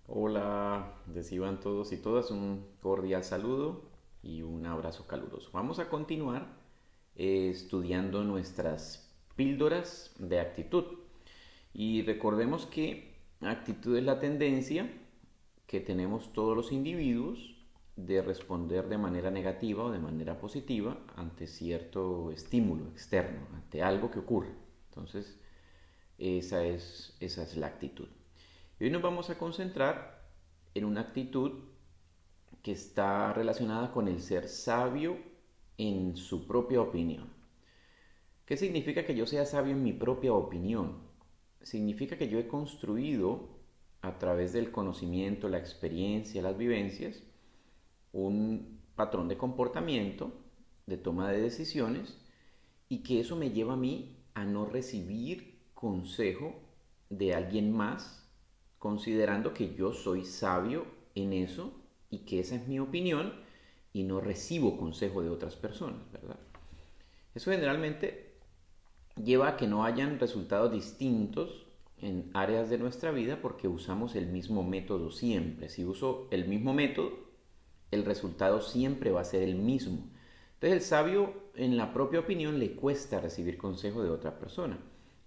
Hola, reciban todos y todas un cordial saludo y un abrazo caluroso. Vamos a continuar estudiando nuestras píldoras de actitud. Y recordemos que actitud es la tendencia que tenemos todos los individuos de responder de manera negativa o de manera positiva ante cierto estímulo externo, ante algo que ocurre. Entonces, esa es la actitud. Y hoy nos vamos a concentrar en una actitud que está relacionada con el ser sabio en su propia opinión. ¿Qué significa que yo sea sabio en mi propia opinión? Significa que yo he construido a través del conocimiento, la experiencia, las vivencias, un patrón de comportamiento, de toma de decisiones, y que eso me lleva a mí a no recibir consejo de alguien más, considerando que yo soy sabio en eso y que esa es mi opinión y no recibo consejo de otras personas, ¿verdad? Eso generalmente lleva a que no hayan resultados distintos en áreas de nuestra vida porque usamos el mismo método siempre. Si uso el mismo método, el resultado siempre va a ser el mismo. Entonces el sabio, en la propia opinión, le cuesta recibir consejo de otra persona,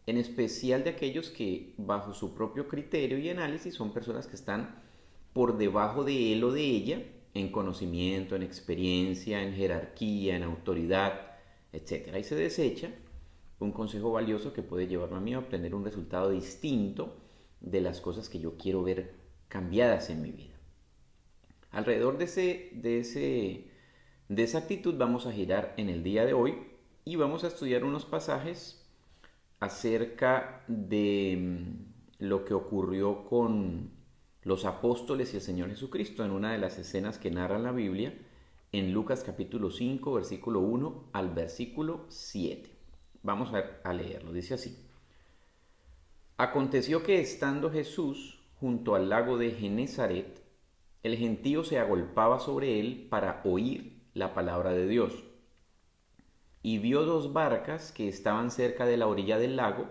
en especial de aquellos que bajo su propio criterio y análisis son personas que están por debajo de él o de ella en conocimiento, en experiencia, en jerarquía, en autoridad, etcétera. Y se desecha un consejo valioso que puede llevarme a mí a obtener un resultado distinto de las cosas que yo quiero ver cambiadas en mi vida. Alrededor de esa actitud vamos a girar en el día de hoy y vamos a estudiar unos pasajes acerca de lo que ocurrió con los apóstoles y el Señor Jesucristo en una de las escenas que narra la Biblia en Lucas capítulo 5, versículo 1 al versículo 7. Vamos a leerlo, dice así. Aconteció que estando Jesús junto al lago de Genezaret, el gentío se agolpaba sobre él para oír la palabra de Dios. Y vio dos barcas que estaban cerca de la orilla del lago,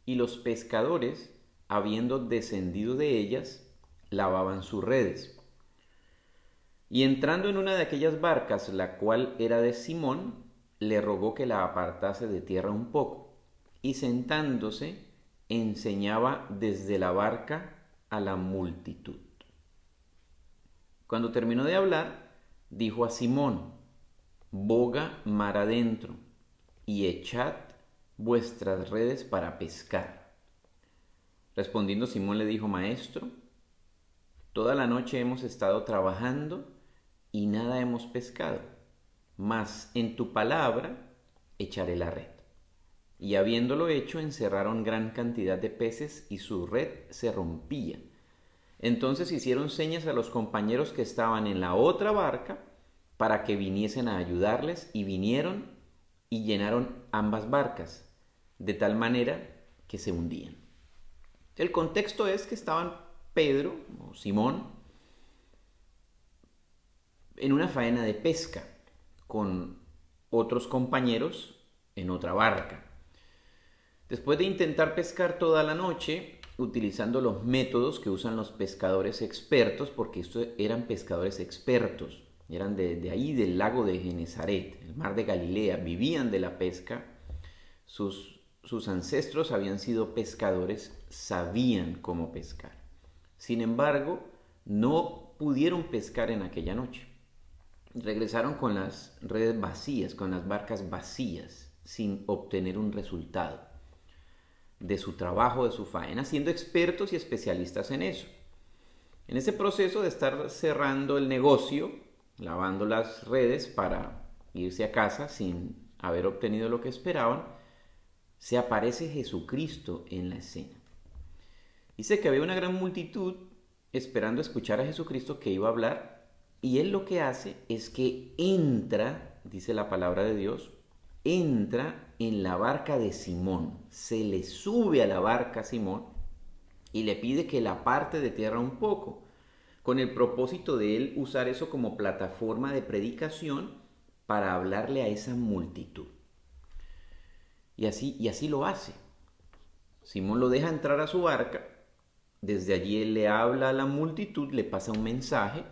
y los pescadores, habiendo descendido de ellas, lavaban sus redes. Y entrando en una de aquellas barcas, la cual era de Simón, le rogó que la apartase de tierra un poco, y sentándose, enseñaba desde la barca a la multitud. Cuando terminó de hablar, dijo a Simón: boga mar adentro y echad vuestras redes para pescar. Respondiendo Simón le dijo: Maestro, toda la noche hemos estado trabajando y nada hemos pescado, mas en tu palabra echaré la red. Y habiéndolo hecho, encerraron gran cantidad de peces y su red se rompía. Entonces hicieron señas a los compañeros que estaban en la otra barca para que viniesen a ayudarles, y vinieron y llenaron ambas barcas, de tal manera que se hundían. El contexto es que estaban Pedro o Simón en una faena de pesca con otros compañeros en otra barca. Después de intentar pescar toda la noche, utilizando los métodos que usan los pescadores expertos, porque estos eran pescadores expertos, eran de ahí del lago de Genezaret, el mar de Galilea, vivían de la pesca, sus ancestros habían sido pescadores, sabían cómo pescar. Sin embargo, no pudieron pescar en aquella noche. Regresaron con las redes vacías, con las barcas vacías, sin obtener un resultado de su trabajo, de su faena, siendo expertos y especialistas en eso. En ese proceso de estar cerrando el negocio, lavando las redes para irse a casa sin haber obtenido lo que esperaban, se aparece Jesucristo en la escena. Dice que había una gran multitud esperando escuchar a Jesucristo que iba a hablar, y él lo que hace es que entra, dice la palabra de Dios, entra en la barca de Simón, se le sube a la barca a Simón y le pide que la aparte de tierra un poco, con el propósito de él usar eso como plataforma de predicación para hablarle a esa multitud. Y así lo hace. Simón lo deja entrar a su barca, Desde allí él le habla a la multitud, le pasa un mensaje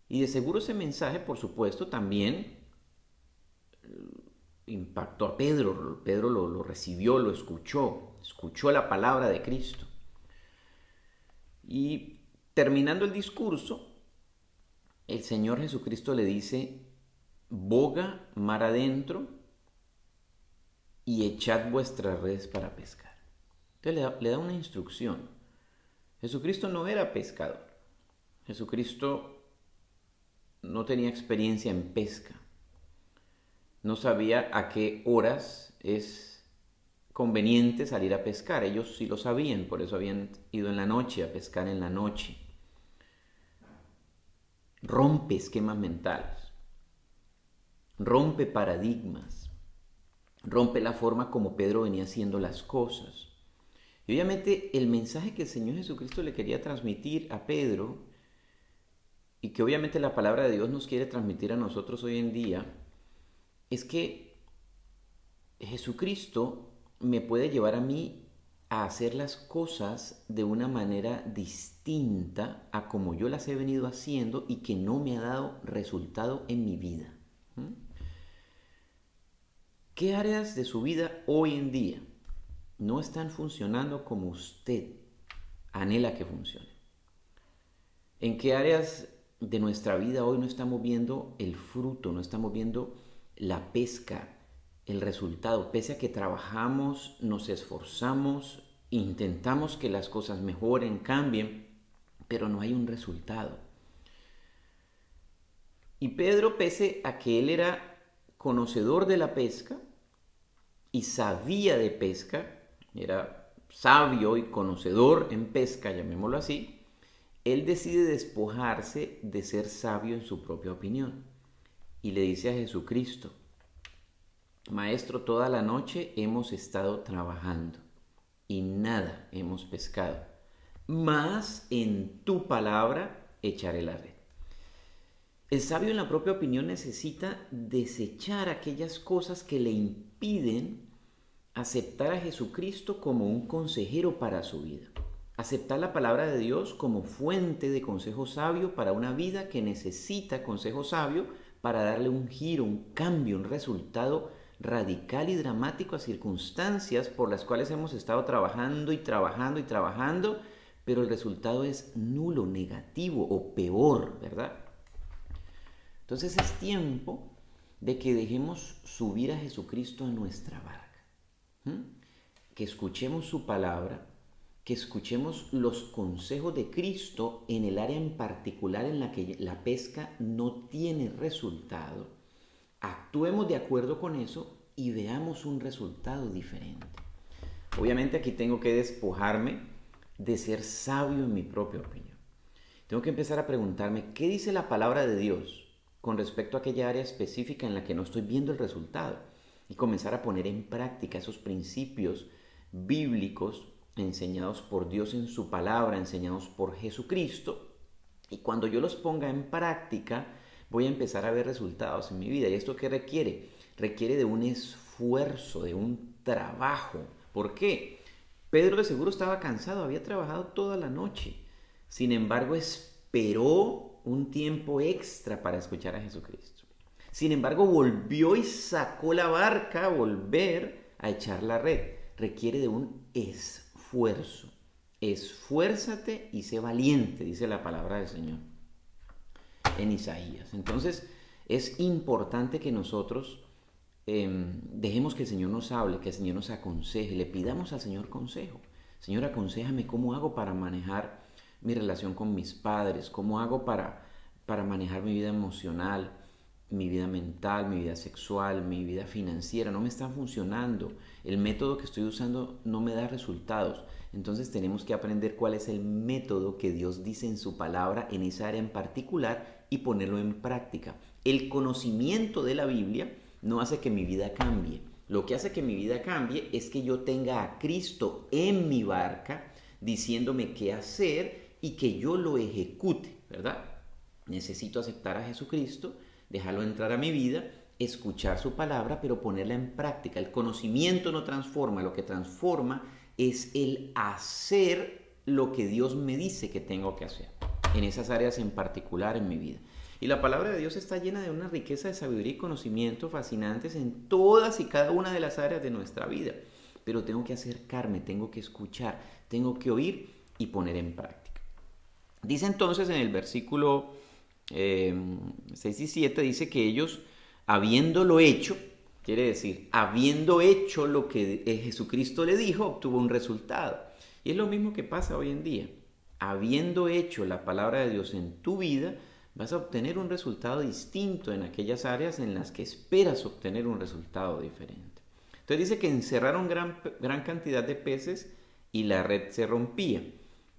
y de seguro ese mensaje, por supuesto, también impactó a Pedro. Pedro lo recibió, lo escuchó la palabra de Cristo. Y terminando el discurso, el Señor Jesucristo le dice, boga mar adentro y echad vuestras redes para pescar. Entonces le da una instrucción. Jesucristo no era pescador. Jesucristo no tenía experiencia en pesca. No sabía a qué horas es conveniente salir a pescar. Ellos sí lo sabían, por eso habían ido en la noche a pescar en la noche. Rompe esquemas mentales, rompe paradigmas, rompe la forma como Pedro venía haciendo las cosas. Y obviamente el mensaje que el Señor Jesucristo le quería transmitir a Pedro, y que obviamente la palabra de Dios nos quiere transmitir a nosotros hoy en día, es que Jesucristo me puede llevar a mí a hacer las cosas de una manera distinta a como yo las he venido haciendo y que no me ha dado resultado en mi vida. ¿Qué áreas de su vida hoy en día no están funcionando como usted anhela que funcionen? ¿En qué áreas de nuestra vida hoy no estamos viendo el fruto, no estamos viendo la pesca, el resultado? Pese a que trabajamos, nos esforzamos, intentamos que las cosas mejoren, cambien, pero no hay un resultado. Y Pedro, pese a que él era conocedor de la pesca y sabía de pesca, era sabio y conocedor en pesca, llamémoslo así, él decide despojarse de ser sabio en su propia opinión y le dice a Jesucristo, Maestro, toda la noche hemos estado trabajando y nada hemos pescado, mas en tu palabra echaré la red. El sabio en la propia opinión necesita desechar aquellas cosas que le impiden aceptar a Jesucristo como un consejero para su vida. Aceptar la palabra de Dios como fuente de consejo sabio para una vida que necesita consejo sabio para darle un giro, un cambio, un resultado radical y dramático a circunstancias por las cuales hemos estado trabajando y trabajando y trabajando, pero el resultado es nulo, negativo o peor, ¿verdad? Entonces es tiempo de que dejemos subir a Jesucristo a nuestra barca, que escuchemos su palabra, que escuchemos los consejos de Cristo en el área en particular en la que la pesca no tiene resultado. Actuemos de acuerdo con eso y veamos un resultado diferente. Obviamente aquí tengo que despojarme de ser sabio en mi propia opinión. Tengo que empezar a preguntarme qué dice la palabra de Dios con respecto a aquella área específica en la que no estoy viendo el resultado y comenzar a poner en práctica esos principios bíblicos enseñados por Dios en su palabra, enseñados por Jesucristo. Y cuando yo los ponga en práctica, voy a empezar a ver resultados en mi vida. ¿Y esto qué requiere? Requiere de un esfuerzo, de un trabajo. ¿Por qué? Pedro de seguro estaba cansado, había trabajado toda la noche. Sin embargo, esperó un tiempo extra para escuchar a Jesucristo. Sin embargo, volvió y sacó la barca a volver a echar la red. Requiere de un esfuerzo. Esfuérzate y sé valiente, dice la palabra del Señor en Isaías. Entonces, es importante que nosotros dejemos que el Señor nos hable, que el Señor nos aconseje, le pidamos al Señor consejo. Señor, aconséjame cómo hago para manejar mi relación con mis padres, cómo hago para manejar mi vida emocional, mi vida mental, mi vida sexual, mi vida financiera. No me está funcionando. El método que estoy usando no me da resultados. Entonces tenemos que aprender cuál es el método que Dios dice en su palabra en esa área en particular y ponerlo en práctica. El conocimiento de la Biblia no hace que mi vida cambie. Lo que hace que mi vida cambie es que yo tenga a Cristo en mi barca diciéndome qué hacer y que yo lo ejecute, ¿verdad? Necesito aceptar a Jesucristo, dejarlo entrar a mi vida, escuchar su palabra, pero ponerla en práctica. El conocimiento no transforma, lo que transforma es el hacer lo que Dios me dice que tengo que hacer, en esas áreas en particular en mi vida. Y la palabra de Dios está llena de una riqueza de sabiduría y conocimiento fascinantes en todas y cada una de las áreas de nuestra vida. Pero tengo que acercarme, tengo que escuchar, tengo que oír y poner en práctica. Dice entonces en el versículo 6 y 7, dice que ellos, habiéndolo hecho, quiere decir, habiendo hecho lo que Jesucristo le dijo, obtuvo un resultado. Y es lo mismo que pasa hoy en día. Habiendo hecho la palabra de Dios en tu vida, vas a obtener un resultado distinto en aquellas áreas en las que esperas obtener un resultado diferente. Entonces dice que encerraron gran cantidad de peces y la red se rompía.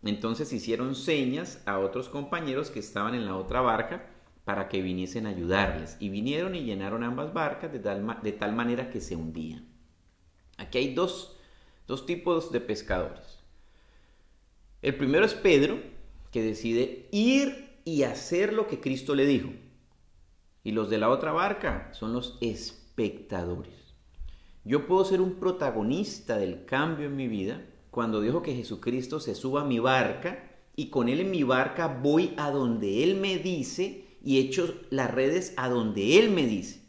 Entonces hicieron señas a otros compañeros que estaban en la otra barca para que viniesen a ayudarles. Y vinieron y llenaron ambas barcas de tal manera que se hundían. Aquí hay dos tipos de pescadores. El primero es Pedro, que decide ir y hacer lo que Cristo le dijo. Y los de la otra barca son los espectadores. Yo puedo ser un protagonista del cambio en mi vida cuando dejo que Jesucristo se suba a mi barca y con Él en mi barca voy a donde Él me dice y echo las redes a donde Él me dice.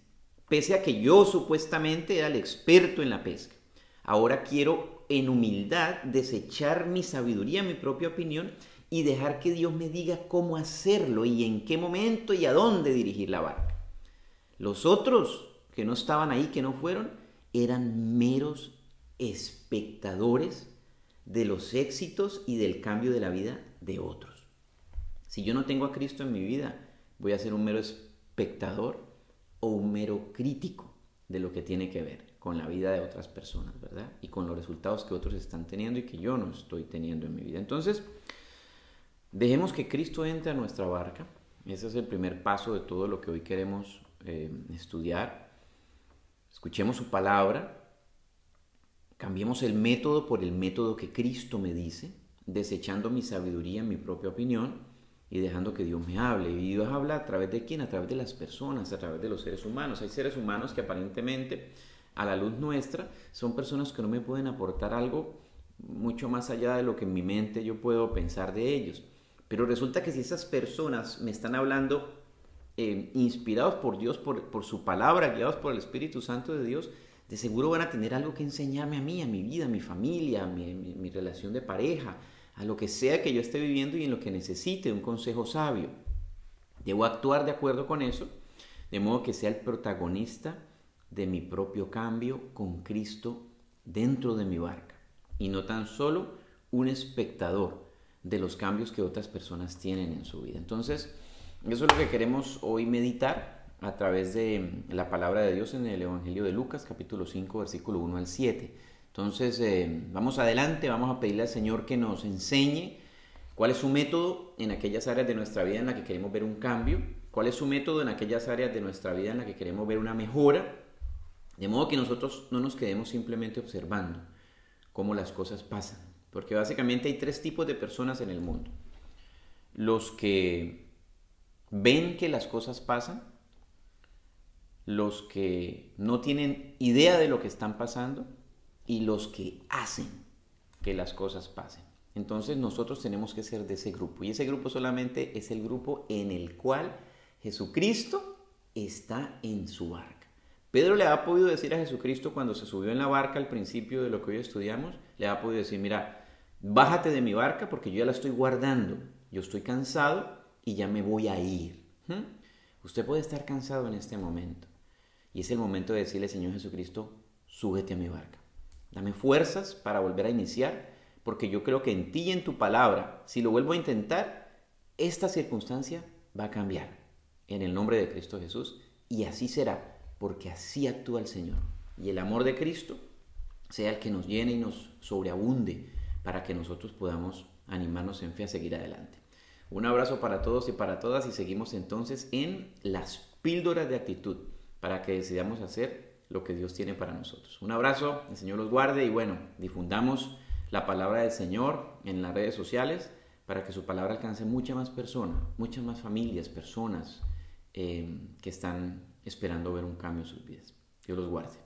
Pese a que yo supuestamente era el experto en la pesca. Ahora quiero en humildad desechar mi sabiduría, mi propia opinión y dejar que Dios me diga cómo hacerlo y en qué momento y a dónde dirigir la barca. Los otros que no estaban ahí, que no fueron, eran meros espectadores de los éxitos y del cambio de la vida de otros. Si yo no tengo a Cristo en mi vida, voy a ser un mero espectador o un mero crítico de lo que tiene que ver con la vida de otras personas, ¿verdad? Y con los resultados que otros están teniendo y que yo no estoy teniendo en mi vida. Entonces, dejemos que Cristo entre a nuestra barca. Ese es el primer paso de todo lo que hoy queremos estudiar. Escuchemos su palabra, cambiemos el método por el método que Cristo me dice, desechando mi sabiduría, mi propia opinión y dejando que Dios me hable. Y Dios habla a través de ¿quién? A través de las personas, a través de los seres humanos. Hay seres humanos que aparentemente a la luz nuestra son personas que no me pueden aportar algo mucho más allá de lo que en mi mente yo puedo pensar de ellos. Pero resulta que si esas personas me están hablando inspirados por Dios, por su palabra, guiados por el Espíritu Santo de Dios, de seguro van a tener algo que enseñarme a mí, a mi vida, a mi familia, a mi relación de pareja, a lo que sea que yo esté viviendo y en lo que necesite un consejo sabio. Debo actuar de acuerdo con eso, de modo que sea el protagonista de mi propio cambio con Cristo dentro de mi barca y no tan solo un espectador de los cambios que otras personas tienen en su vida. Entonces, eso es lo que queremos hoy meditar a través de la palabra de Dios en el Evangelio de Lucas, capítulo 5, versículo 1 al 7. Entonces, vamos adelante, vamos a pedirle al Señor que nos enseñe cuál es su método en aquellas áreas de nuestra vida en las que queremos ver un cambio, cuál es su método en aquellas áreas de nuestra vida en las que queremos ver una mejora, de modo que nosotros no nos quedemos simplemente observando cómo las cosas pasan, porque básicamente hay tres tipos de personas en el mundo. Los que ven que las cosas pasan, los que no tienen idea de lo que están pasando y los que hacen que las cosas pasen. Entonces nosotros tenemos que ser de ese grupo y ese grupo solamente es el grupo en el cual Jesucristo está en su barca. Pedro le ha podido decir a Jesucristo cuando se subió en la barca al principio de lo que hoy estudiamos, le ha podido decir, mira, bájate de mi barca porque yo ya la estoy guardando, yo estoy cansado y ya me voy a ir. Usted puede estar cansado en este momento y es el momento de decirle, Señor Jesucristo, súbete a mi barca. Dame fuerzas para volver a iniciar, porque yo creo que en ti y en tu palabra, si lo vuelvo a intentar, esta circunstancia va a cambiar en el nombre de Cristo Jesús y así será, porque así actúa el Señor. Y el amor de Cristo sea el que nos llene y nos sobreabunde para que nosotros podamos animarnos en fe a seguir adelante. Un abrazo para todos y para todas y seguimos entonces en las píldoras de actitud para que decidamos hacer lo que Dios tiene para nosotros. Un abrazo, el Señor los guarde y bueno, difundamos la palabra del Señor en las redes sociales para que su palabra alcance muchas más personas, muchas más familias, personas que están esperando ver un cambio en sus vidas. Dios los guarde.